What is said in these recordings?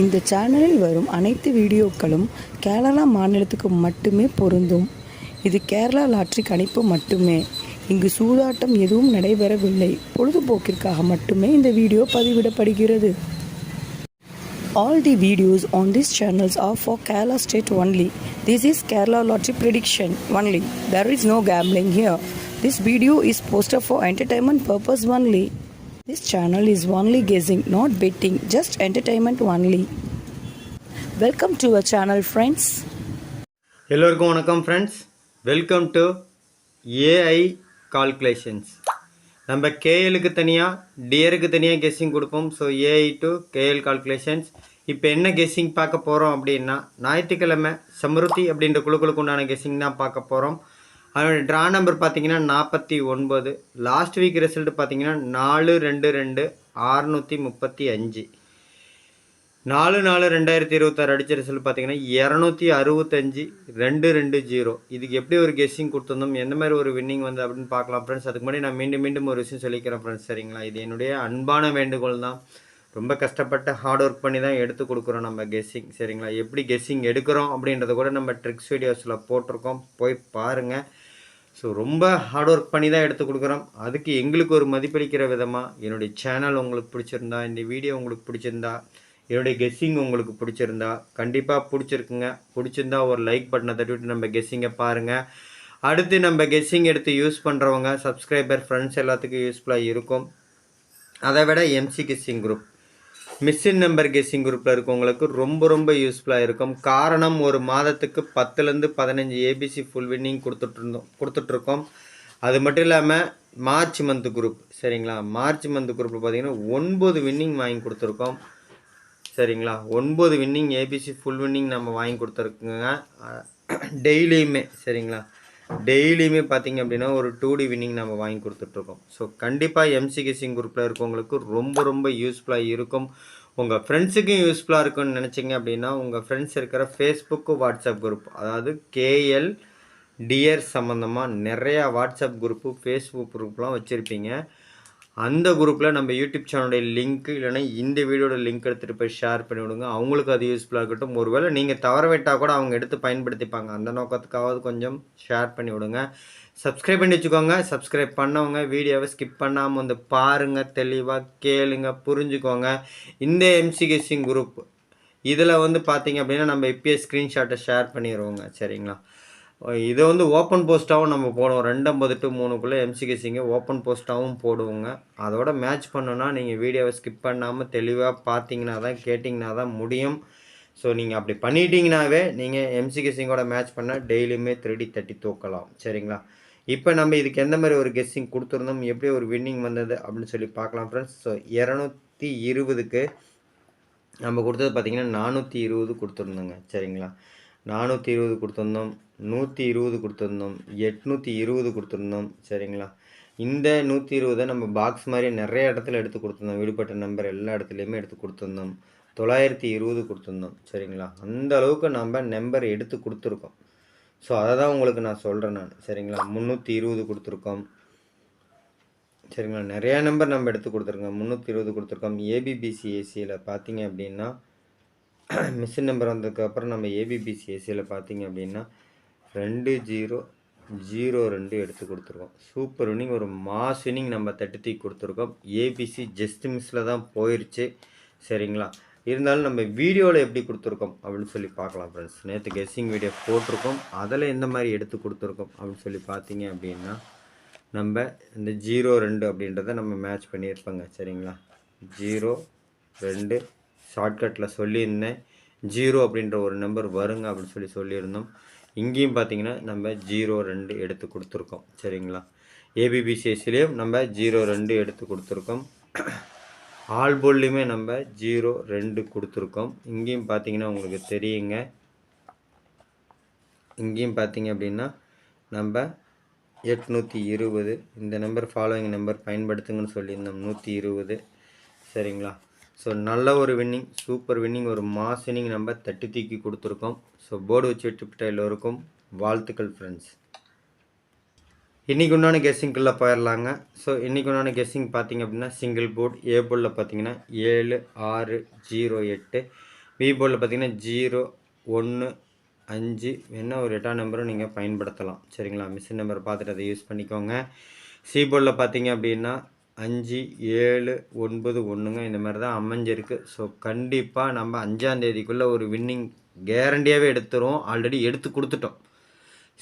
இந்த சேனலில் வரும் அனைத்து வீடியோக்களும் கேரளா மாநிலத்துக்கு மட்டுமே பொருந்தும். இது கேரளா லாட்டரி கணிப்பு மட்டுமே. இங்கு சூதாட்டம் எதுவும் நடைபெறவில்லை. பொழுதுபோக்கிற்காக மட்டுமே இந்த video பதிவிடப்படுகிறது. All the videos on these channels are for Kerala state only. This is Kerala lottery prediction only. There is no gambling here. This video is posted for entertainment purpose only. This channel is only guessing, not betting, just entertainment only. Welcome to our channel, friends. எல்லோருக்கும் வணக்கம் friends. Welcome to AI calculations. நம்ம கேஎலுக்கு தனியாக டியருக்கு தனியாக guessing கொடுப்போம். So AI to KL calculations. இப்போ என்ன guessing பார்க்க போகிறோம் அப்படின்னா, ஞாயிற்றுக்கிழமை சம்ருத்தி அப்படின்ற குழுக்களுக்கு உண்டான கெஸ்ஸிங் தான் பார்க்க போகிறோம். அதோட ட்ரா நம்பர் பார்த்தீங்கன்னா 49. லாஸ்ட் வீக் ரிசல்ட் பார்த்தீங்கன்னா 4-2-2-635. 4-4-2026 அடித்த ரிசல்ட் பார்த்தீங்கன்னா 265-220. இதுக்கு எப்படி ஒரு கெஸ்ஸிங் கொடுத்துருந்தோம், எந்த மாதிரி ஒரு வின்னிங் வந்து அப்படின்னு பார்க்கலாம் ஃப்ரெண்ட்ஸ். அதுக்கு முன்னாடி நான் மீண்டும் ஒரு விஷயம் சொல்லிக்கிறேன் ஃப்ரெண்ட்ஸ், சரிங்களா. இது என்னுடைய அன்பான வேண்டுகோள் தான். ரொம்ப கஷ்டப்பட்டு ஹார்ட் ஒர்க் பண்ணி தான் எடுத்து கொடுக்குறோம் நம்ம கெஸ்ஸிங், சரிங்களா. எப்படி கெஸ்ஸிங் எடுக்கிறோம் அப்படின்றத கூட நம்ம ட்ரிக்ஸ் வீடியோஸில் போட்டிருக்கோம், போய் பாருங்கள். ஸோ ரொம்ப ஹார்ட் ஒர்க் பண்ணி தான் எடுத்து கொடுக்குறோம். அதுக்கு எங்களுக்கு ஒரு மதிப்பளிக்கிற விதமாக என்னுடைய சேனல் உங்களுக்கு பிடிச்சிருந்தா, இந்த வீடியோ உங்களுக்கு பிடிச்சிருந்தா, என்னுடைய கெஸ்ஸிங் உங்களுக்கு பிடிச்சிருந்தா, கண்டிப்பாக பிடிச்சிருந்தா ஒரு லைக் பட்டனை தட்டிவிட்டு நம்ம கெஸ்ஸிங்கை பாருங்கள். அடுத்து நம்ம கெஸ்ஸிங் எடுத்து யூஸ் பண்ணுறவங்க சப்ஸ்கிரைபர் ஃப்ரெண்ட்ஸ் எல்லாத்துக்கும் யூஸ்ஃபுல்லாக இருக்கும். அதை விட MC guessing group, missing number guessing குரூப்பில் இருக்கவங்களுக்கு ரொம்ப யூஸ்ஃபுல்லாக இருக்கும். காரணம், ஒரு மாதத்துக்கு 10-15 ஏபிசி ஃபுல் வின்னிங் கொடுத்துட்ருக்கோம். அது மட்டும் இல்லாமல் மார்ச் மந்த் குரூப், சரிங்களா. மார்ச் மந்த் குரூப்பில் பார்த்தீங்கன்னா 9 வின்னிங் வாங்கி கொடுத்துருக்கோம், சரிங்களா. 9 வின்னிங் ஏபிசி ஃபுல் வின்னிங் நம்ம வாங்கி கொடுத்துருக்குங்க டெய்லியுமே, சரிங்களா. டெய்லியுமே பார்த்திங்க அப்படின்னா ஒரு 2D வின்னிங் நம்ம வாங்கி கொடுத்துட்ருக்கோம். ஸோ கண்டிப்பாக எம்சி கெஸ்ஸிங் குரூப்பில் இருக்கவங்களுக்கு ரொம்ப யூஸ்ஃபுல்லாக இருக்கும். உங்கள் ஃப்ரெண்ட்ஸுக்கும் யூஸ்ஃபுல்லாக இருக்குன்னு நினச்சிங்க அப்படின்னா, உங்கள் ஃப்ரெண்ட்ஸ் இருக்கிற ஃபேஸ்புக்கு வாட்ஸ்அப் குரூப், அதாவது கேஎல் டியர் சம்மந்தமாக நிறையா வாட்ஸ்அப் குரூப்பு ஃபேஸ்புக் குரூப்லாம் வச்சுருப்பீங்க. அந்த குரூப்பில் நம்ம யூடியூப் சேனலுடைய லிங்க்கு இல்லைனா இந்த வீடியோட லிங்க் எடுத்துகிட்டு போய் ஷேர் பண்ணிவிடுங்க. அவங்களுக்கு அது யூஸ்ஃபுல்லாக இருக்கட்டும். ஒருவேளை நீங்கள் தவற விட்டால் கூட அவங்க எடுத்து பயன்படுத்திப்பாங்க. அந்த நோக்கத்துக்காவது கொஞ்சம் ஷேர் பண்ணி விடுங்க. சப்ஸ்கிரைப் பண்ணி வச்சுக்கோங்க. சப்ஸ்கிரைப் பண்ணவங்க வீடியோவை ஸ்கிப் பண்ணாமல் வந்து பாருங்கள், தெளிவாக கேளுங்க, புரிஞ்சுக்கோங்க. இந்த எம்சி கெஸ்ஸிங் குரூப் இதில் வந்து பார்த்திங்க அப்படின்னா நம்ம இப்போயே ஸ்க்ரீன்ஷாட்டை ஷேர் பண்ணிடுவோங்க, சரிங்களா. இதை வந்து ஓப்பன் போஸ்ட்டாகவும் நம்ம போடுவோம். 2:50 to 3க்குள்ளே எம்சி கெஸ்ஸிங்கை ஓப்பன் போஸ்ட்டாகவும் போடுவோங்க. அதோட மேட்ச் பண்ணணுன்னா நீங்கள் வீடியோவை ஸ்கிப் பண்ணாமல் தெளிவாக பார்த்தீங்கன்னா தான், கேட்டிங்கன்னா தான் முடியும். ஸோ நீங்கள் அப்படி பண்ணிட்டீங்கன்னாவே நீங்கள் எம்சி கெஸ்ஸிங்கோட மேட்ச் பண்ணால் டெய்லியுமே 3D தட்டி தூக்கலாம், சரிங்களா. இப்போ நம்ம இதுக்கு எந்த மாதிரி ஒரு கெஸ்ஸிங் கொடுத்துருந்தோம், எப்படி ஒரு வின்னிங் வந்தது அப்படின்னு சொல்லி பார்க்கலாம் ஃப்ரெண்ட்ஸ். ஸோ 220க்கு நம்ம கொடுத்தது பார்த்திங்கன்னா 420 கொடுத்துருந்தோங்க, சரிங்களா. 420 கொடுத்துருந்தோம், 120 கொடுத்துருந்தோம், 820 கொடுத்துருந்தோம், சரிங்களா. இந்த 120 நம்ம பாக்ஸ் மாதிரி நிறைய இடத்துல எடுத்து கொடுத்துருந்தோம். விடுபட்ட நம்பர் எல்லா இடத்துலையுமே எடுத்து கொடுத்துருந்தோம். 920 கொடுத்துருந்தோம், சரிங்களா. அந்த அளவுக்கு நம்ம நம்பர் எடுத்து கொடுத்துருக்கோம். ஸோ அதை தான் உங்களுக்கு நான் சொல்கிறேன் நான், சரிங்களா. 320 கொடுத்துருக்கோம், சரிங்களா. நிறையா நம்பர் நம்ம எடுத்து கொடுத்துருக்கோம். 320 கொடுத்துருக்கோம். ஏபிபிசிஏசியில் பார்த்தீங்க அப்படின்னா மிஷின் நம்பர் வந்ததுக்கப்புறம் நம்ம ஏபிபிசிஏசியில் பார்த்தீங்க அப்படின்னா 2002 எடுத்து கொடுத்துருக்கோம். சூப்பர் வின்னிங், ஒரு மாஸ் வின்னிங் நம்ம தட்டி கொடுத்துருக்கோம். ஏபிசி ஜஸ்ட் மிஸ்ஸில் தான் போயிடுச்சு, சரிங்களா. இருந்தாலும் நம்ம வீடியோவில் எப்படி கொடுத்துருக்கோம் அப்படின்னு சொல்லி பார்க்கலாம் ஃப்ரெண்ட்ஸ். நேற்று கெஸ்ஸிங் வீடியோ போட்டிருக்கோம், அதில் எந்த மாதிரி எடுத்து கொடுத்துருக்கோம் அப்படின்னு சொல்லி பார்த்தீங்க அப்படின்னா, நம்ம இந்த 02 அப்படின்றத நம்ம மேட்ச் பண்ணியிருப்போங்க, சரிங்களா. 02 ஷார்ட்கட்டில் சொல்லியிருந்தேன். 0 அப்படின்ற ஒரு நம்பர் வருங்க அப்படின்னு சொல்லியிருந்தோம். இங்கேயும் பார்த்தீங்கன்னா நம்ம 02 எடுத்து கொடுத்துருக்கோம், சரிங்களா. ஏபிபிசிஎஸ்லேயும் நம்ம 02 எடுத்து கொடுத்துருக்கோம். ஆல் போல்லையுமே நம்ம 02 கொடுத்துருக்கோம். இங்கேயும் பார்த்தீங்கன்னா உங்களுக்கு தெரியுங்க. இங்கேயும் பார்த்தீங்க அப்படின்னா நம்ம 820 இந்த நம்பர் ஃபாலோயிங் நம்பர் பயன்படுத்துங்கன்னு சொல்லியிருந்தோம். 120, சரிங்களா. ஸோ நல்ல ஒரு வின்னிங், சூப்பர் வின்னிங், ஒரு மாஸ் வின்னிங் நம்ம தட்டி தூக்கி கொடுத்துருக்கோம். ஸோ போர்டு வச்சு விட்டுவிட்ட எல்லோருக்கும் வாழ்த்துக்கள் ஃப்ரெண்ட்ஸ். இன்றைக்கி உண்டான கெஸ்ஸிங்குள்ளே போயிடலாங்க. ஸோ இன்றைக்கி உண்டான கெஸ்ஸிங் பார்த்திங்க அப்படின்னா, சிங்கிள் போர்டு ஏ போர்டில் பார்த்திங்கன்னா 7608, பி போர்டில் பார்த்தீங்கன்னா 0 1 5 வேணால் ஒரு 8ஆம் நம்பரும் நீங்கள் பயன்படுத்தலாம். சரிங்களா, மிஷின் நம்பர் பார்த்துட்டு அதை யூஸ் பண்ணிக்கோங்க. சி போர்டில் பார்த்தீங்க அப்படின்னா 5 7 9 1ங்க இந்த மாதிரி தான் அமைஞ்சிருக்கு. ஸோ கண்டிப்பாக நம்ம 5ஆம் தேதிக்குள்ளே ஒரு வின்னிங் கேரண்டியாகவே எடுத்துருவோம். ஆல்ரெடி எடுத்து கொடுத்துட்டோம்.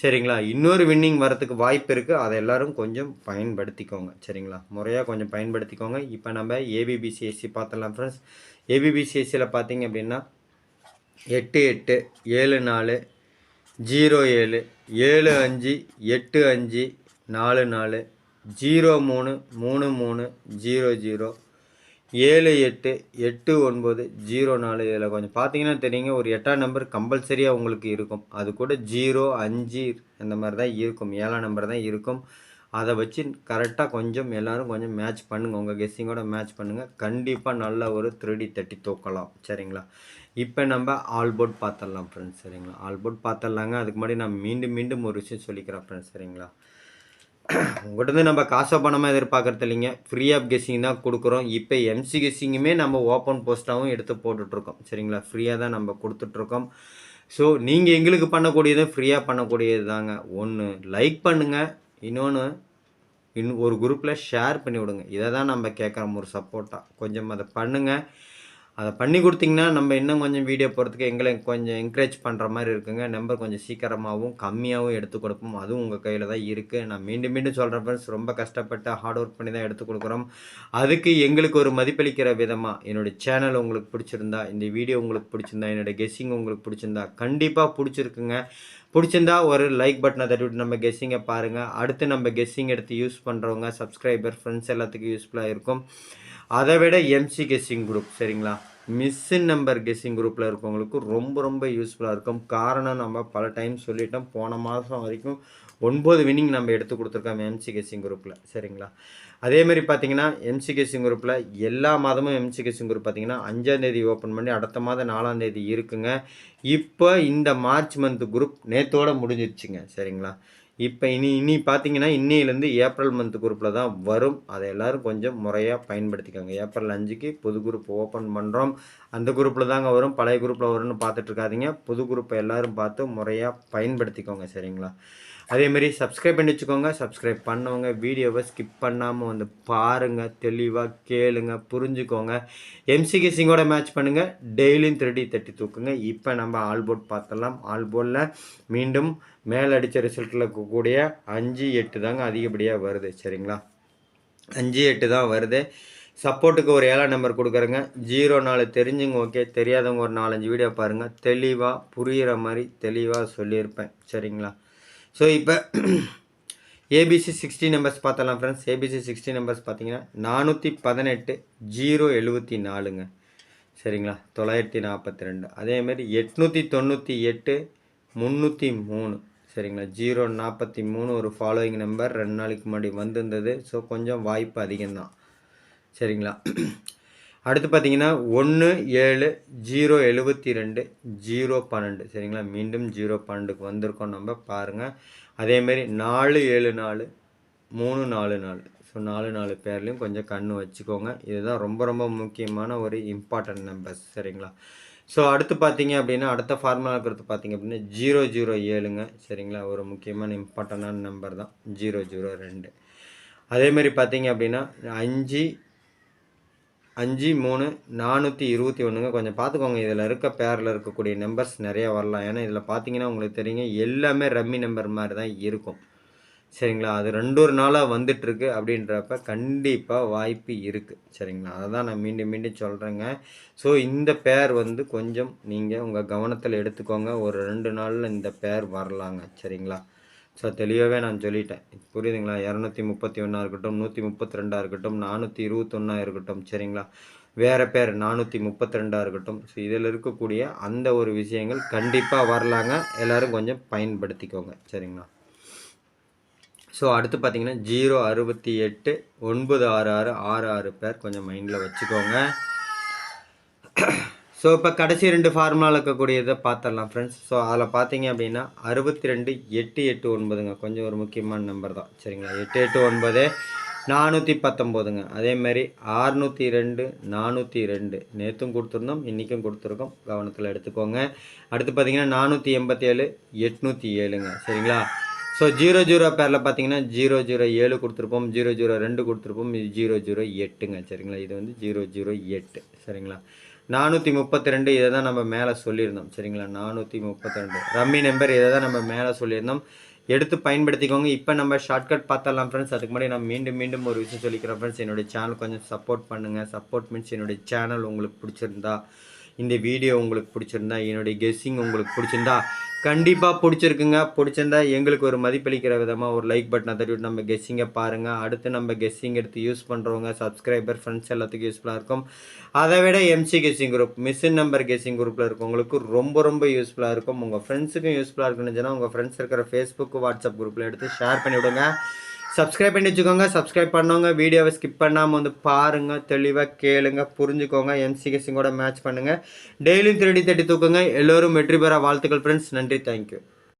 சரிங்களா, இன்னொரு வின்னிங் வரத்துக்கு வாய்ப்பு இருக்குது. அதை எல்லோரும் கொஞ்சம் பயன்படுத்திக்கோங்க. சரிங்களா, முறையாக கொஞ்சம் பயன்படுத்திக்கோங்க. இப்போ நம்ம ஏபிபிசிஎஸ்சி பார்த்துடலாம் ஃப்ரெண்ட்ஸ். ஏபிபிசிஎஸ்சியில் பார்த்தீங்க அப்படின்னா 8 8 7 4 0 7 7 5 8 5 4 4 0 3 3 3 0 0 7 8 8 9 0 4. இதில் கொஞ்சம் பார்த்தீங்கன்னா தெரியுங்க, ஒரு 8ஆம் நம்பர் கம்பல்சரியாக உங்களுக்கு இருக்கும். அது கூட 0 5 அந்த மாதிரி தான் இருக்கும். 7ஆம் நம்பர் தான் இருக்கும். அதை வச்சு கரெக்டாக கொஞ்சம் எல்லோரும் கொஞ்சம் மேட்ச் பண்ணுங்கள். உங்கள் கெஸ்ஸிங்கோட மேட்ச் பண்ணுங்கள். கண்டிப்பாக நல்ல ஒரு 3D தட்டி தூக்கலாம். சரிங்களா, இப்போ நம்ம ஆல் போர்ட் பார்த்துடலாம் ஃப்ரெண்ட்ஸ். சரிங்களா, ஆல் போர்ட் பார்த்துடலாங்க. அதுக்கு முன்னாடி நான் மீண்டும் ஒரு விஷயம் சொல்லிக்கிறேன் ஃப்ரெண்ட்ஸ். சரிங்களா, உங்கள்கிட்ட நம்ம காசோ பணமாக எதிர்பார்க்கறது இல்லைங்க. ஃப்ரீ ஆஃப் கெஸ்ஸிங் தான் கொடுக்குறோம். இப்போ எம்சி கெஸ்ஸிங்குமே நம்ம ஓப்பன் போஸ்ட்டாகவும் எடுத்து போட்டுட்ருக்கோம். சரிங்களா, ஃப்ரீயாக தான் நம்ம கொடுத்துட்ருக்கோம். ஸோ நீங்கள் எங்களுக்கு பண்ணக்கூடியது ஃப்ரீயாக பண்ணக்கூடியது தாங்க. ஒன்று லைக் பண்ணுங்கள், இன்னொன்று ஒரு குரூப்பில் ஷேர் பண்ணி விடுங்க. இதை தான் நம்ம கேட்குறோம் ஒரு சப்போர்ட்டாக. கொஞ்சம் அதை பண்ணுங்கள். அதை பண்ணி கொடுத்தீங்கன்னா நம்ம இன்னும் கொஞ்சம் வீடியோ போகிறதுக்கு எங்களை கொஞ்சம் என்கரேஜ் பண்ணுற மாதிரி இருக்குங்க. நம்பர் கொஞ்சம் சீக்கிரமாகவும் கம்மியாகவும் எடுத்து கொடுப்போம். அதுவும் உங்கள் கையில் தான் இருக்குது. நான் மீண்டும் சொல்கிறேன் ஃப்ரெண்ட்ஸ், ரொம்ப கஷ்டப்பட்டு ஹார்ட் ஒர்க் பண்ணி தான் எடுத்து கொடுக்குறோம். அதுக்கு எங்களுக்கு ஒரு மதிப்பளிக்கிற விதமாக என்னுடைய சேனல் உங்களுக்கு பிடிச்சிருந்தா, இந்த வீடியோ உங்களுக்கு பிடிச்சிருந்தா, என்னோடய கெஸ்ஸிங் உங்களுக்கு பிடிச்சிருந்தா, கண்டிப்பாக பிடிச்சிருக்குங்க. பிடிச்சிருந்தா ஒரு லைக் பட்டனை தட்டி விட்டு நம்ம கெஸ்ஸிங்கை பாருங்கள். அடுத்து நம்ம கெஸ்ஸிங் எடுத்து யூஸ் பண்ணுறவங்க சப்ஸ்கிரைபர் ஃப்ரெண்ட்ஸ் எல்லாத்துக்கும் யூஸ்ஃபுல்லாக இருக்கும். அதை விட எம்சி கெஸ்ஸிங் குரூப், சரிங்களா, மிஸ்ஸின் நம்பர் கெஸ்ஸிங் குரூப்பில் இருக்கவங்களுக்கு ரொம்ப யூஸ்ஃபுல்லாக இருக்கும். காரணம், நம்ம பல டைம் சொல்லிட்டோம். போன மாதம் வரைக்கும் 9 வின்னிங் நம்ம எடுத்து கொடுத்துருக்கோம் எம்சி கெஸ்ஸிங் குரூப்பில். சரிங்களா, அதேமாதிரி பார்த்தீங்கன்னா எம்சி கெஸ்ஸிங் குரூப்பில் எல்லா மாதமும் எம்சி கெஸ்ஸிங் குரூப் பார்த்தீங்கன்னா 5ஆம் தேதி ஓப்பன் பண்ணி அடுத்த மாதம் 4ஆம் தேதி இருக்குங்க. இப்போ இந்த மார்ச் மந்த் குரூப் நேற்றோடு முடிஞ்சிருச்சுங்க. சரிங்களா, இப்போ இனி பார்த்தீங்கன்னா இன்னையிலேருந்து ஏப்ரல் மந்த் குரூப்பில் தான் வரும். அதை எல்லோரும் கொஞ்சம் முறையாக பயன்படுத்திக்கோங்க. ஏப்ரல் 5க்கு புது குரூப் ஓப்பன் பண்ணுறோம். அந்த குரூப்பில் தாங்க வரும். பழைய குரூப்பில் வரும்னு பார்த்துட்ருக்காதீங்க. புது குரூப்பை எல்லோரும் பார்த்து முறையாக பயன்படுத்திக்கோங்க. சரிங்களா, அதேமாரி சப்ஸ்கிரைப் பண்ணி வச்சுக்கோங்க. சப்ஸ்கிரைப் பண்ணவங்க வீடியோவை ஸ்கிப் பண்ணாமல் வந்து பாருங்கள், தெளிவாக கேளுங்க, புரிஞ்சுக்கோங்க. எம்சி கெஸ்ஸிங்கோட மேட்ச் பண்ணுங்கள். டெய்லியும் 3D தட்டி தூக்குங்க. இப்போ நம்ம ஆல் போர்ட் பார்த்துடலாம். ஆல் போர்டில் மீண்டும் மேலே அடித்த ரிசல்ட்டில் இருக்கக்கூடிய 5 8 தாங்க அதிகப்படியாக வருது. சரிங்களா, 5 8 தான் வருது. சப்போர்ட்டுக்கு ஒரு 7ஆம் நம்பர் கொடுக்குறேங்க. 0 4 தெரிஞ்சுங்க. ஓகே, தெரியாதவங்க ஒரு 4-5 வீடியோ பாருங்கள். தெளிவாக புரிகிற மாதிரி தெளிவாக சொல்லியிருப்பேன். சரிங்களா, ஸோ இப்போ ஏபிசி 60 நம்பர்ஸ் பார்த்தலாம் ஃப்ரெண்ட்ஸ். ஏபிசி 60 நம்பர்ஸ் பார்த்தீங்கன்னா 418 074ங்க. சரிங்களா, 942. அதேமாதிரி 898 303. சரிங்களா, 043 ஒரு ஃபாலோயிங் நம்பர் 2 நாளைக்கு முன்னாடி வந்திருந்தது. ஸோ கொஞ்சம் வாய்ப்பு அதிகம்தான். சரிங்களா, அடுத்து பார்த்தீங்கன்னா 1 7 072 012. சரிங்களா, மீண்டும் 012க்கு வந்திருக்கோம் நம்ம பாருங்கள். அதேமாரி 4 7 4 3 4 4. ஸோ 4 பேர்லேயும் கொஞ்சம் கண்ணு வச்சுக்கோங்க. இதுதான் ரொம்ப முக்கியமான ஒரு இம்பார்ட்டன்ட் நம்பர்ஸ். சரிங்களா, ஸோ அடுத்து பார்த்தீங்க அப்படின்னா அடுத்த ஃபார்முலா இருக்கிறது பார்த்தீங்க அப்படின்னா 007ங்க. சரிங்களா, ஒரு முக்கியமான இம்பார்ட்டண்டான நம்பர் தான் 002. அதேமாரி பார்த்தீங்க அப்படின்னா 5 5 3 421ங்க. கொஞ்சம் பார்த்துக்கோங்க. இதில் இருக்க பேரில் இருக்கக்கூடிய நம்பர்ஸ் நிறையா வரலாம். ஏன்னா இதில் பார்த்தீங்கன்னா உங்களுக்கு தெரியுங்க, எல்லாமே ரம்மி நம்பர் மாதிரி தான் இருக்கும். சரிங்களா, அது 2 நாளாக வந்துட்டுருக்கு. அப்படின்றப்ப கண்டிப்பாக வாய்ப்பு இருக்குது. சரிங்களா, அதை தான் நான் மீண்டும் சொல்கிறேங்க. ஸோ இந்த பேர் வந்து கொஞ்சம் நீங்கள் உங்கள் கவனத்தில் எடுத்துக்கோங்க. ஒரு 2 நாளில் இந்த பேர் வரலாங்க. சரிங்களா, ஸோ தெளிவாகவே நான் சொல்லிட்டேன். புரியுதுங்களா, 231 இருக்கட்டும், 132 இருக்கட்டும், 421 இருக்கட்டும். சரிங்களா, வேறு பேர் 432 இருக்கட்டும். ஸோ இதில் இருக்கக்கூடிய அந்த ஒரு விஷயங்கள் கண்டிப்பாக வரலாங்க. எல்லோரும் கொஞ்சம் பயன்படுத்திக்கோங்க. சரிங்களா, ஸோ அடுத்து பார்த்தீங்கன்னா 068 966 66 பேர் கொஞ்சம் மைண்டில் வச்சுக்கோங்க. ஸோ இப்போ கடைசி 2 ஃபார்முலாவில் இருக்கக்கூடியதை பார்த்துடலாம் ஃப்ரெண்ட்ஸ். ஸோ அதில் பார்த்தீங்க அப்படின்னா 62 8 8 9ங்க. கொஞ்சம் ஒரு முக்கியமான நம்பர் தான். சரிங்களா, 8 8 9 419ங்க. அதேமாரி 602 402 நேற்றும் கொடுத்துருந்தோம், இன்றைக்கும் கொடுத்துருக்கோம், கவனத்தில் எடுத்துக்கோங்க. அடுத்து பார்த்தீங்கன்னா 487 807ங்க. சரிங்களா? ஸோ 00 பேரில் பார்த்தீங்கன்னா 007 கொடுத்துருப்போம், 002 கொடுத்துருப்போம், இது 008ங்க. சரிங்களா? இது வந்து 008. சரிங்களா? 432 இதை தான் நம்ம மேலே சொல்லியிருந்தோம். சரிங்களா? 432 ரம்மி நம்பர் இதை தான் நம்ம மேலே சொல்லியிருந்தோம். எடுத்து பயன்படுத்திக்கோங்க. இப்போ நம்ம ஷார்ட்கட் பார்த்தரலாம் ஃப்ரெண்ட்ஸ். அதுக்கு முன்னாடி நான் மீண்டும் ஒரு விஷயம் சொல்லிக்கிறேன் ஃப்ரெண்ட்ஸ். என்னுடைய சேனல் கொஞ்சம் சப்போர்ட் பண்ணுங்கள். சப்போர்ட் மீன்ஸ் என்னுடைய சேனல் உங்களுக்கு பிடிச்சிருந்தா, இந்த வீடியோ உங்களுக்கு பிடிச்சிருந்தா, என்னுடைய கெஸ்ஸிங் உங்களுக்கு பிடிச்சிருந்தா, கண்டிப்பாக பிடிச்சிருக்குங்க. பிடிச்சிருந்தா எங்களுக்கு ஒரு மதிப்பளிக்கிற விதமாக ஒரு லைக் பட்டனை தட்டிவிட்டு நம்ம கெஸ்ஸிங்கை பாருங்கள். அடுத்து நம்ம கெஸ்ஸிங் எடுத்து யூஸ் பண்ணுறவங்க சப்ஸ்கிரைபர் ஃப்ரெண்ட்ஸ் எல்லாத்துக்கும் யூஸ்ஃபுல்லாக இருக்கும். அதை விட MC guessing group, machine number guessing குரூப்பில் இருக்கவங்களுக்கு ரொம்ப யூஸ்ஃபுல்லாக இருக்கும். உங்கள் ஃப்ரெண்ட்ஸுக்கும் யூஸ்ஃபுல்லாக இருக்குன்னு உங்கள் ஃப்ரெண்ட்ஸ் இருக்கிற ஃபேஸ்புக் வாட்ஸ்அப் குரூப்பில் எடுத்து ஷேர் பண்ணிவிடுங்க. சப்ஸ்கிரைப் பண்ணி வச்சுக்கோங்க. சப்ஸ்கிரைப் பண்ணவங்க வீடியோவை ஸ்கிப் பண்ணாமல் வந்து பாருங்கள், தெளிவாக கேளுங்க, புரிஞ்சுக்கோங்க, எம்சி கெஸ்ஸிங்கோட மேட்ச் பண்ணுங்கள், டெய்லியும் 30 தூக்குங்க. எல்லோரும் வெற்றி பெற வாழ்த்துக்கள் ஃப்ரெண்ட்ஸ். நன்றி, தேங்க்யூ.